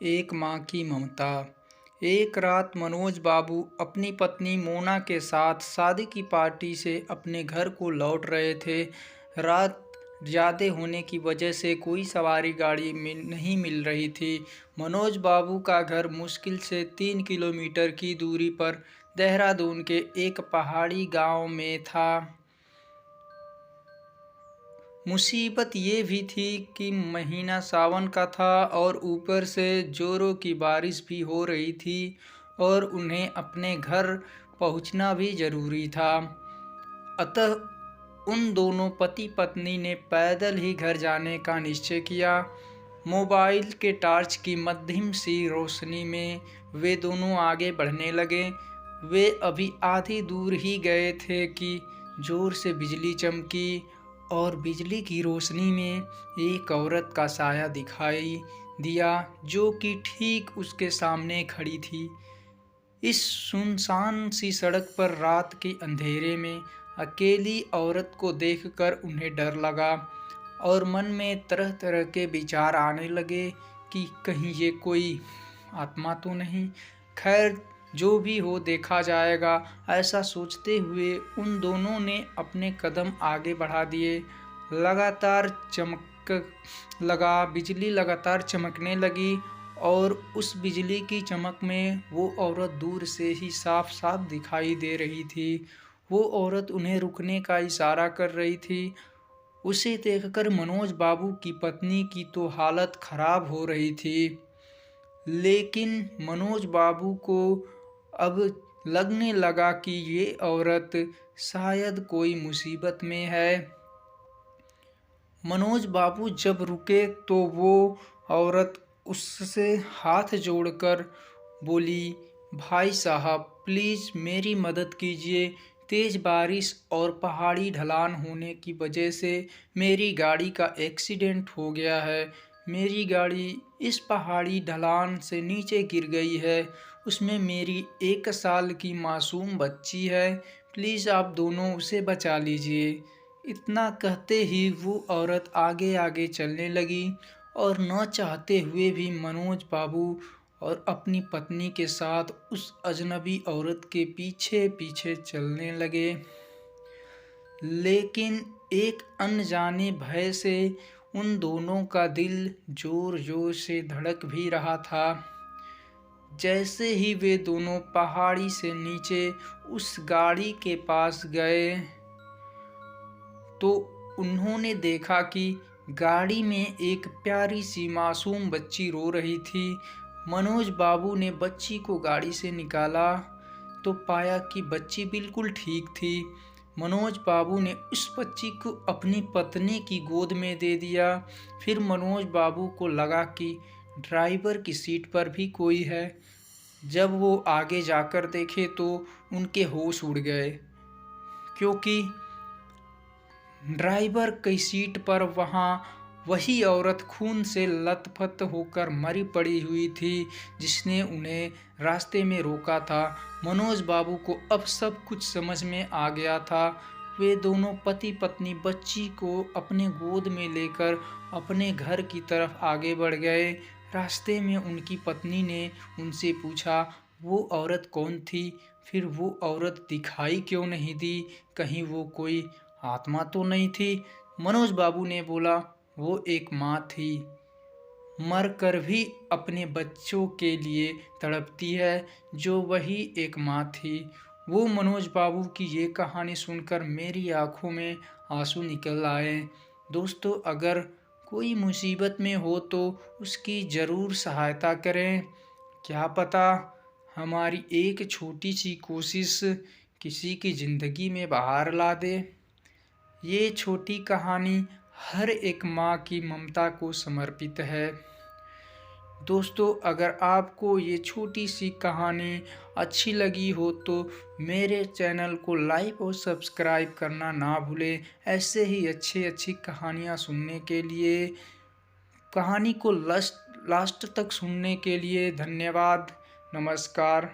एक माँ की ममता। एक रात मनोज बाबू अपनी पत्नी मोना के साथ शादी की पार्टी से अपने घर को लौट रहे थे। रात ज़्यादा होने की वजह से कोई सवारी गाड़ी नहीं मिल रही थी। मनोज बाबू का घर मुश्किल से 3 किलोमीटर की दूरी पर देहरादून के एक पहाड़ी गांव में था। मुसीबत ये भी थी कि महीना सावन का था और ऊपर से जोरों की बारिश भी हो रही थी और उन्हें अपने घर पहुंचना भी ज़रूरी था। अतः उन दोनों पति पत्नी ने पैदल ही घर जाने का निश्चय किया। मोबाइल के टॉर्च की मध्यम सी रोशनी में वे दोनों आगे बढ़ने लगे। वे अभी आधी दूर ही गए थे कि जोर से बिजली चमकी और बिजली की रोशनी में एक औरत का साया दिखाई दिया जो कि ठीक उसके सामने खड़ी थी। इस सुनसान सी सड़क पर रात के अंधेरे में अकेली औरत को देखकर उन्हें डर लगा और मन में तरह तरह के विचार आने लगे कि कहीं ये कोई आत्मा तो नहीं। खैर, जो भी हो देखा जाएगा, ऐसा सोचते हुए उन दोनों ने अपने कदम आगे बढ़ा दिए। बिजली लगातार चमकने लगी और उस बिजली की चमक में वो औरत दूर से ही साफ साफ दिखाई दे रही थी। वो औरत उन्हें रुकने का इशारा कर रही थी। उसे देखकर मनोज बाबू की पत्नी की तो हालत खराब हो रही थी, लेकिन मनोज बाबू को अब लगने लगा कि ये औरत शायद कोई मुसीबत में है। मनोज बाबू जब रुके तो वो औरत उससे हाथ जोड़कर बोली, भाई साहब प्लीज़ मेरी मदद कीजिए। तेज़ बारिश और पहाड़ी ढलान होने की वजह से मेरी गाड़ी का एक्सीडेंट हो गया है। मेरी गाड़ी इस पहाड़ी ढलान से नीचे गिर गई है। उसमें मेरी 1 साल की मासूम बच्ची है। प्लीज़ आप दोनों उसे बचा लीजिए। इतना कहते ही वो औरत आगे आगे चलने लगी और न चाहते हुए भी मनोज बाबू और अपनी पत्नी के साथ उस अजनबी औरत के पीछे पीछे चलने लगे। लेकिन एक अनजाने भय से उन दोनों का दिल जोर जोर से धड़क भी रहा था। जैसे ही वे दोनों पहाड़ी से नीचे उस गाड़ी के पास गए तो उन्होंने देखा कि गाड़ी में एक प्यारी सी मासूम बच्ची रो रही थी। मनोज बाबू ने बच्ची को गाड़ी से निकाला तो पाया कि बच्ची बिल्कुल ठीक थी। मनोज बाबू ने उस बच्ची को अपनी पत्नी की गोद में दे दिया। फिर मनोज बाबू को लगा कि ड्राइवर की सीट पर भी कोई है। जब वो आगे जाकर देखे तो उनके होश उड़ गए, क्योंकि ड्राइवर की सीट पर वही औरत खून से लथपथ होकर मरी पड़ी हुई थी जिसने उन्हें रास्ते में रोका था। मनोज बाबू को अब सब कुछ समझ में आ गया था। वे दोनों पति पत्नी बच्ची को अपने गोद में लेकर अपने घर की तरफ आगे बढ़ गए। रास्ते में उनकी पत्नी ने उनसे पूछा, वो औरत कौन थी? फिर वो औरत दिखाई क्यों नहीं दी? कहीं वो कोई आत्मा तो नहीं थी? मनोज बाबू ने बोला, वो एक माँ थी, मर कर भी अपने बच्चों के लिए तड़पती है, जो वही एक माँ थी। वो मनोज बाबू की ये कहानी सुनकर मेरी आंखों में आंसू निकल आए। दोस्तों, अगर कोई मुसीबत में हो तो उसकी ज़रूर सहायता करें। क्या पता हमारी एक छोटी सी कोशिश किसी की ज़िंदगी में बहार ला दे। ये छोटी कहानी हर एक माँ की ममता को समर्पित है। दोस्तों, अगर आपको ये छोटी सी कहानी अच्छी लगी हो तो मेरे चैनल को लाइक और सब्सक्राइब करना ना भूलें। ऐसे ही अच्छी कहानियाँ सुनने के लिए, कहानी को लास्ट तक सुनने के लिए धन्यवाद। नमस्कार।